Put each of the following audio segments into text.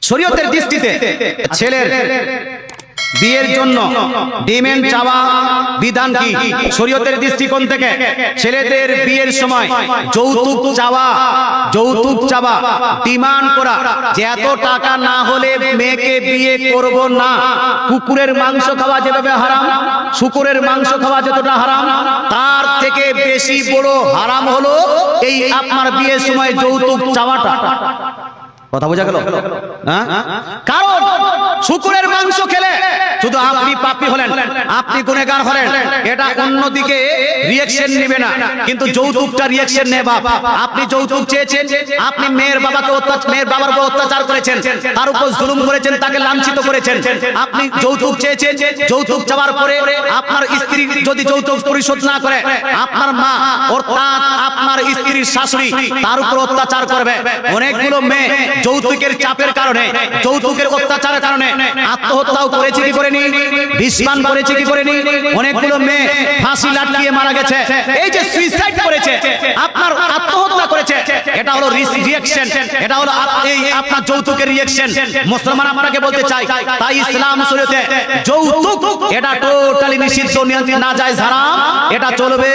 শরীয়তের দৃষ্টিতে ছেলের বিয়ের জন্য ডিমান্ড চাওয়া বিধান কি? শরীয়তের দৃষ্টিকোণ থেকে ছেলেদের বিয়ের সময় যৌতুক চাওয়া ডিমান্ড করা যে এত টাকা না হলে মেয়েকে বিয়ে করব না। কুকুরের মাংস খাওয়া যেভাবে হারাম, শুকুরের মাংস খাওয়া যতটা হারাম, তার থেকে বেশি বড় হারাম হলো এই আপনার বিয়ের সময় যৌতুক চাওয়াটা। কথা বোঝা গেল? কারণ শুকুরের মাংস খেলে শুধু আপনি পাপী হলেন, আপনি গুনাহগার হলেন, এটা অন্যদিকে রিঅ্যাকশন নেবে না, কিন্তু যৌতুকটা রিঅ্যাকশন নেবে। আপনি যৌতুক চেয়েছেন, আপনি মেয়ের বাবার উপর অত্যাচার করেছেন, তার উপর জুলুম করেছেন, তাকে লাঞ্ছিত করেছেন। আপনি যৌতুক চেয়েছেন, যৌতুক চাওয়ার পরে আপনার স্ত্রী যদি যৌতুক পরিশোধ না করে, আপনার মা অর্থাৎ আপনার স্ত্রীর শাশুড়ি তার উপর অত্যাচার করবে। অনেকগুলো মেয়ে যৌতুকের চাপের কারণে, যৌতুকের অত্যাচারের কারণে আত্মহত্যাও করেছে কি করেনি, বিস্মান করেছে কি করেনি। অনেকগুলো মেয়ে ফাঁসি লাটকিয়ে মারা গেছে। এই যে সুইসাইড করেছে, আপনার আত্মহত্যা করেছে, এটা হলো রিঅ্যাকশন, এটা হলো এই আপনার যৌতুকের রিঅ্যাকশন। মুসলমান আপনাকে বলতে চাই, তাই ইসলাম শরীয়তে যৌতুক এটা টোটালি নিষিদ্ধ, নাজায়েজ, হারাম, এটা চলবে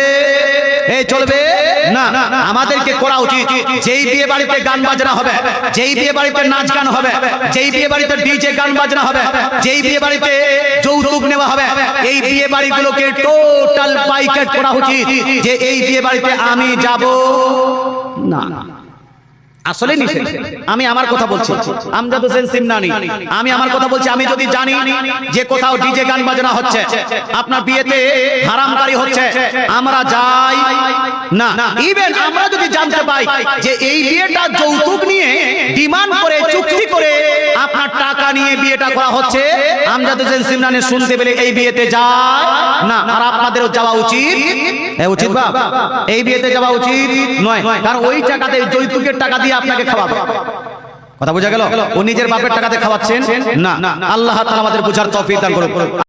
না। আমাদেরকে করা উচিত, যেই বিয়ে বাড়িতে গান বাজনা হবে, যেই বিয়ে বাড়িতে নাচ গান হবে, যেই বিয়ে বাড়িতে ডিজে গান বাজনা হবে, যেই বিয়ে বাড়িতে যৌতুক নেওয়া হবে, এই বিয়ে বাড়িগুলোকে টোটাল বাইকট করা উচিত, যে এই বিয়ে বাড়িতে আমি যাব না। আসলে নিষেধ। আমি আমার কথা বলছি, আমজাদ হোসেন সিমনানি, আমি আমার কথা বলছি। আমি যদি জানি যে কোথাও ডিজে গান বাজনা হচ্ছে, আপনার বিয়েতে হারামকারী হচ্ছে, আমরা যাই না। ইভেন আমরা যদি জানতে পাই যে এই বিয়েটা যৌতুক নিয়ে ডিমান্ড করে, চুক্তি করে আপনার টাকা নিয়ে বিয়েটা করা হচ্ছে, আমজাদ হোসেন সিমনানি শুনতে পেলে এই বিয়েতে যায় না। আর আপনাদেরও যাওয়া উচিত, উচিত বা এই বিয়েতে যাওয়া উচিত নয়, কারণ ওই টাকাতে, যৌতুকের টাকা দিয়ে আপনাকে খাওয়াবে। কথা বোঝা গেল? ও নিজের বাপের টাকাতে খাওয়াচ্ছেন না। আল্লাহ তাআলা আমাদের বুঝার তৌফিক দান করুন।